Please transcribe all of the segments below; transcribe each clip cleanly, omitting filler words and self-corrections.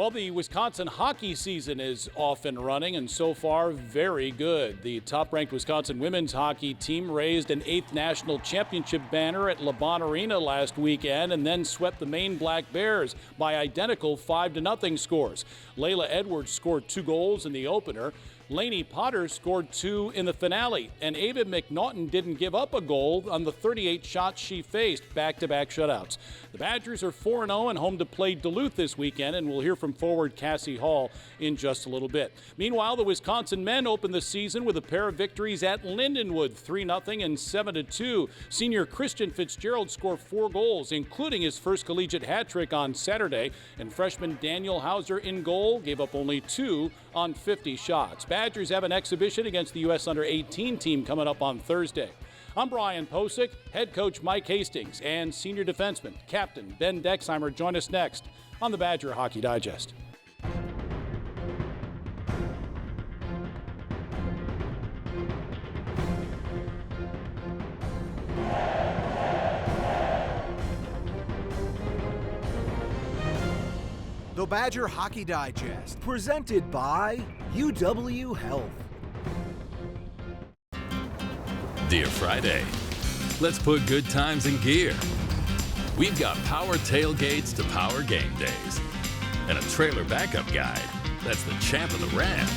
Well, the Wisconsin hockey season is off and running, and so far, very good. The top-ranked Wisconsin women's hockey team raised an 8th national championship banner at LeBon Arena last weekend and then swept the Maine Black Bears by identical 5-0 scores. Layla Edwards scored 2 goals in the opener. Lainey Potter scored 2 in the finale, and Ava McNaughton didn't give up a goal on the 38 shots she faced, back-to-back shutouts. The Badgers are 4-0 and home to play Duluth this weekend, and we'll hear from forward Cassie Hall in just a little bit. Meanwhile, the Wisconsin men opened the season with a pair of victories at Lindenwood, 3-0 and 7-2. Senior Christian Fitzgerald scored 4 goals, including his first collegiate hat trick on Saturday, and freshman Daniel Hauser in goal gave up only 2 on 50 shots. Badgers have an exhibition against the U.S. Under-18 team coming up on Thursday. I'm Brian Posick, head coach Mike Hastings, and senior defenseman, captain Ben Dexheimer join us next on the Badger Hockey Digest. The Badger Hockey Digest, presented by UW Health. Dear Friday, let's put good times in gear. We've got power tailgates to power game days and a trailer backup guide that's the champ of the ramp.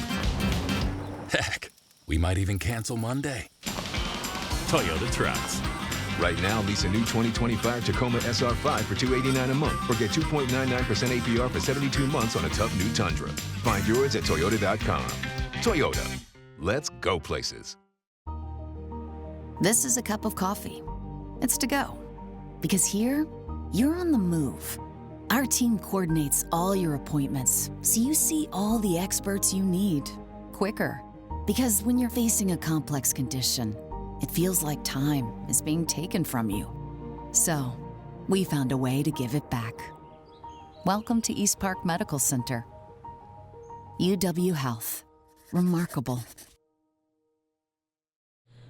Heck, we might even cancel Monday. Toyota Trucks. Right now, lease a new 2025 Tacoma SR5 for $289 a month or get 2.99% APR for 72 months on a tough new Tundra. Find yours at Toyota.com. Toyota. Let's go places. This is a cup of coffee. It's to go. Because here, you're on the move. Our team coordinates all your appointments, so you see all the experts you need quicker. Because when you're facing a complex condition, it feels like time is being taken from you. So, we found a way to give it back. Welcome to East Park Medical Center. UW Health. Remarkable.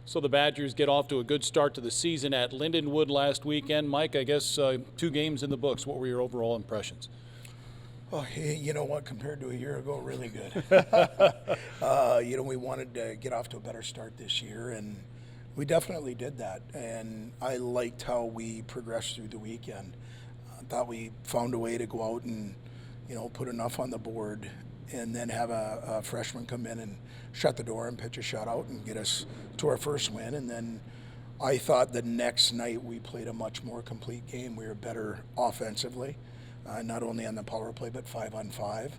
So the Badgers get off to a good start to the season at Lindenwood last weekend. Mike, I guess 2 games in the books. What were your overall impressions? Oh, hey, you know what? Compared to a year ago, really good. We wanted to get off to a better start this year, and we definitely did that. And I liked how we progressed through the weekend. I thought we found a way to go out and, put enough on the board and then have a freshman come in and shut the door and pitch a shutout and get us to our first win. And then I thought the next night we played a much more complete game. We were better offensively, not only on the power play, but 5-on-5.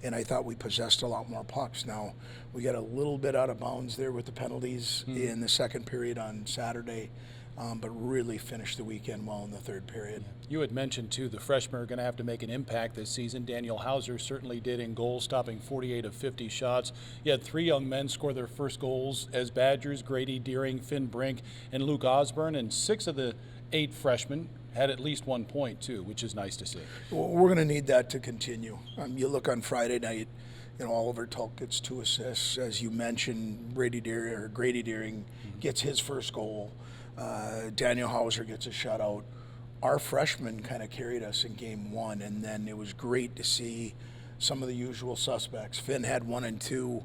And I thought we possessed a lot more pucks. Now, we got a little bit out of bounds there with the penalties in the second period on Saturday, but really finished the weekend well in the third period. You had mentioned, too, the freshmen are going to have to make an impact this season. Daniel Hauser certainly did in goals, stopping 48 of 50 shots. You had 3 young men score their first goals as Badgers, Grady Deering, Finn Brink, and Luke Osborne, and 6 of the 8 freshmen had at least 1 point, too, which is nice to see. Well, we're going to need that to continue. You look on Friday night, Oliver Tulk gets 2 assists. As you mentioned, Grady Deering gets his first goal. Daniel Hauser gets a shutout. Our freshmen kind of carried us in game 1, and then it was great to see some of the usual suspects. Finn had 1 and 2.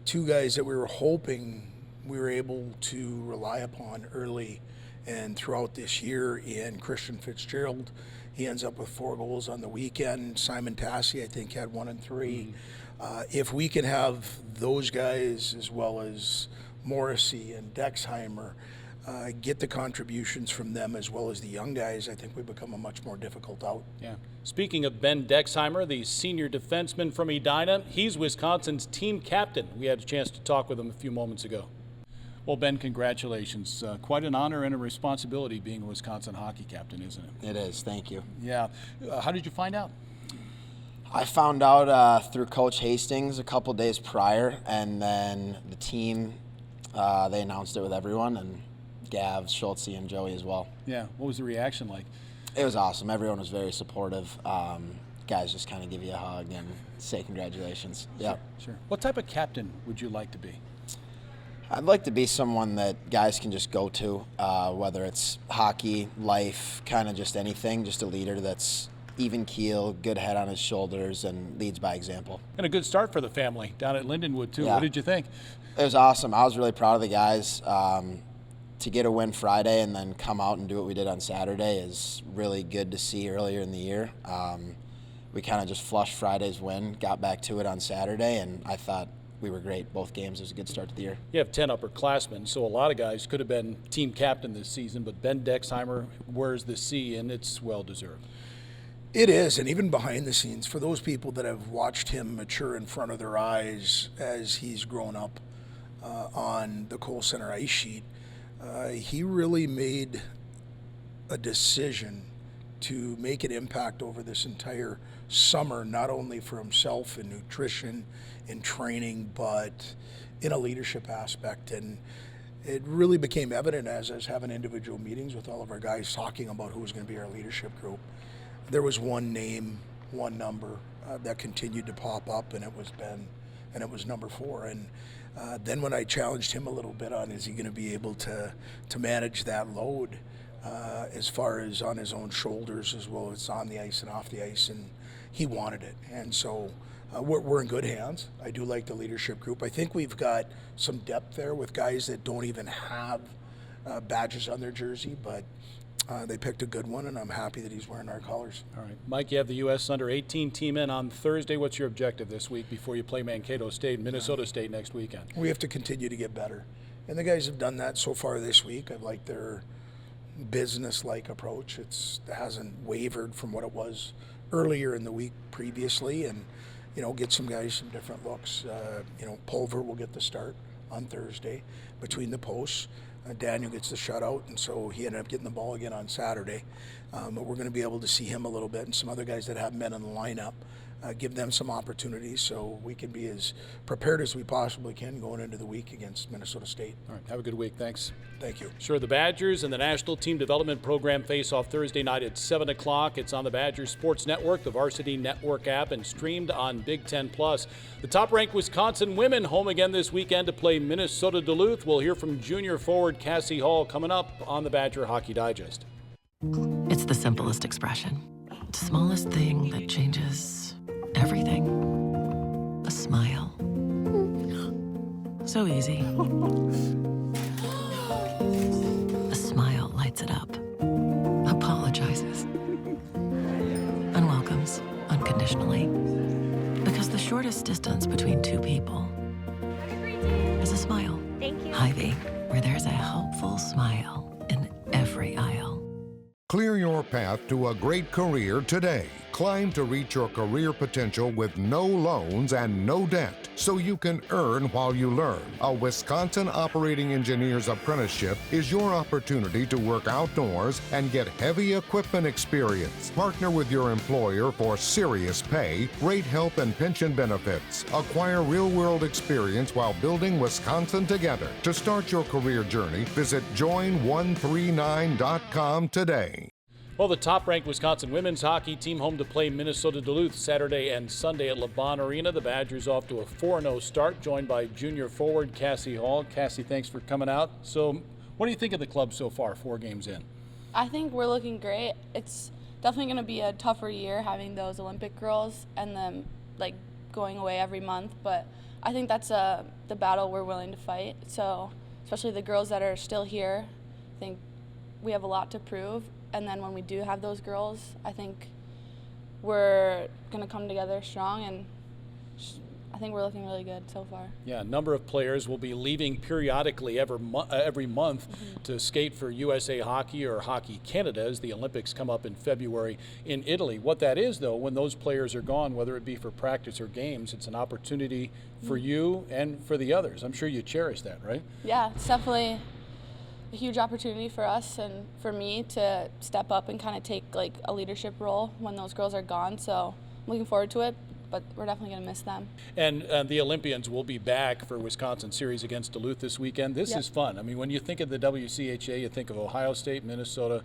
2 guys that we were hoping we were able to rely upon early and throughout this year. In Christian Fitzgerald, he ends up with 4 goals on the weekend. Simon Tassi, I think, had 1 and 3. If we can have those guys as well as Morrissey and Dexheimer, get the contributions from them as well as the young guys, I think we become a much more difficult out. Yeah. Speaking of Ben Dexheimer, the senior defenseman from Edina, he's Wisconsin's team captain. We had a chance to talk with him a few moments ago. Well, Ben, congratulations. Quite an honor and a responsibility being a Wisconsin hockey captain, isn't it? It is. Thank you. Yeah. How did you find out? I found out through Coach Hastings a couple days prior, and then the team, they announced it with everyone, and Gav, Schultze, and Joey as well. Yeah. What was the reaction like? It was awesome. Everyone was very supportive. Guys just kind of give you a hug and say congratulations. Yeah. Sure. What type of captain would you like to be? I'd like to be someone that guys can just go to, whether it's hockey, life, kind of just anything, just a leader that's, even keel, good head on his shoulders, and leads by example. And a good start for the family down at Lindenwood, too. Yeah. What did you think? It was awesome. I was really proud of the guys. To get a win Friday and then come out and do what we did on Saturday is really good to see earlier in the year. We kind of just flushed Friday's win, got back to it on Saturday, and I thought we were great. Both games. It was a good start to the year. You have 10 upperclassmen, so a lot of guys could have been team captain this season, but Ben Dexheimer wears the C, and it's well-deserved. It is, and even behind the scenes, for those people that have watched him mature in front of their eyes as he's grown up on the Cole Center ice sheet, he really made a decision to make an impact over this entire summer, not only for himself in nutrition, in training, but in a leadership aspect. And it really became evident as I was having individual meetings with all of our guys talking about who was going to be our leadership group. There was one name, one number that continued to pop up, and it was Ben, and it was number 4. And then when I challenged him a little bit on is he going to be able to manage that load as far as on his own shoulders as well as on the ice and off the ice, and he wanted it. And so we're in good hands. I do like the leadership group. I think we've got some depth there with guys that don't even have badges on their jersey, but they picked a good one, and I'm happy that he's wearing our colors. All right. Mike, you have the U.S. Under-18 team in on Thursday. What's your objective this week before you play Mankato State and Minnesota State next weekend? We have to continue to get better. And the guys have done that so far this week. I like their business-like approach. It hasn't wavered from what it was earlier in the week previously, and, get some guys some different looks. Pulver will get the start on Thursday between the posts. Daniel gets the shutout, and so he ended up getting the ball again on Saturday. But we're going to be able to see him a little bit, and some other guys that haven't been in the lineup, give them some opportunities so we can be as prepared as we possibly can going into the week against Minnesota State. All right. Have a good week. Thanks. Thank you. Sure, the Badgers and the National Team Development Program face off Thursday night at 7 o'clock. It's on the Badgers Sports Network, the Varsity Network app, and streamed on Big Ten Plus. The top-ranked Wisconsin women home again this weekend to play Minnesota Duluth. We'll hear from junior forward Cassie Hall coming up on the Badger Hockey Digest. It's the simplest expression. The smallest thing that changes everything. A smile. So easy. A smile lights it up. Apologizes. And welcomes unconditionally. Because the shortest distance between two people is a smile. Thank you. Hy-Vee, where there's a helpful smile in every aisle. Clear your path to a great career today. Climb to reach your career potential with no loans and no debt, so you can earn while you learn. A Wisconsin Operating Engineer's Apprenticeship is your opportunity to work outdoors and get heavy equipment experience. Partner with your employer for serious pay, great health and pension benefits. Acquire real-world experience while building Wisconsin together. To start your career journey, visit join139.com today. Well, the top-ranked Wisconsin women's hockey team home to play Minnesota Duluth Saturday and Sunday at LeBron Arena. The Badgers off to a 4-0 start, joined by junior forward Cassie Hall. Cassie, thanks for coming out. So what do you think of the club so far, 4 games in? I think we're looking great. It's definitely going to be a tougher year having those Olympic girls and them going away every month, but I think that's the battle we're willing to fight. So especially the girls that are still here, I think we have a lot to prove. And then when we do have those girls, I think we're going to come together strong, and I think we're looking really good so far. Yeah, a number of players will be leaving periodically every month to skate for USA Hockey or Hockey Canada as the Olympics come up in February in Italy. What that is, though, when those players are gone, whether it be for practice or games, it's an opportunity for you and for the others. I'm sure you cherish that, right? Yeah, it's definitely a huge opportunity for us and for me to step up and kind of take a leadership role when those girls are gone. So I'm looking forward to it, but we're definitely going to miss them. And the Olympians will be back for Wisconsin series against Duluth this weekend. This is fun. I mean, when you think of the WCHA, you think of Ohio State, Minnesota,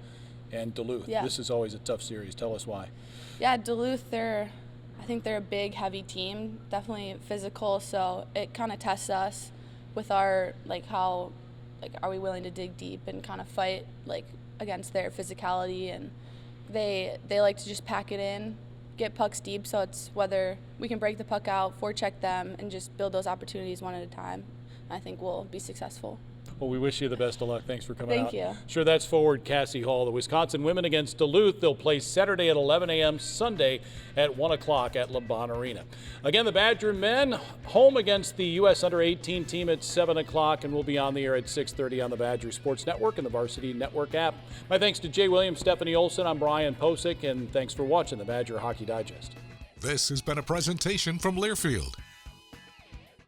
and Duluth. Yeah. This is always a tough series. Tell us why. Yeah, Duluth, I think they're a big, heavy team, definitely physical. So it kind of tests us with our how. Are we willing to dig deep and kind of fight against their physicality? And they like to just pack it in, get pucks deep, so it's whether we can break the puck out, forecheck them, and just build those opportunities one at a time. I think we'll be successful. Well, we wish you the best of luck. Thanks for coming out. Thank you. Sure, that's Forward Cassie Hall. The Wisconsin women against Duluth. They'll play Saturday at 11 a.m., Sunday at 1 o'clock at LeBon Arena. Again, the Badger men home against the U.S. Under-18 team at 7 o'clock, and we'll be on the air at 6:30 on the Badger Sports Network and the Varsity Network app. My thanks to Jay Williams, Stephanie Olson. I'm Brian Posick, and thanks for watching the Badger Hockey Digest. This has been a presentation from Learfield,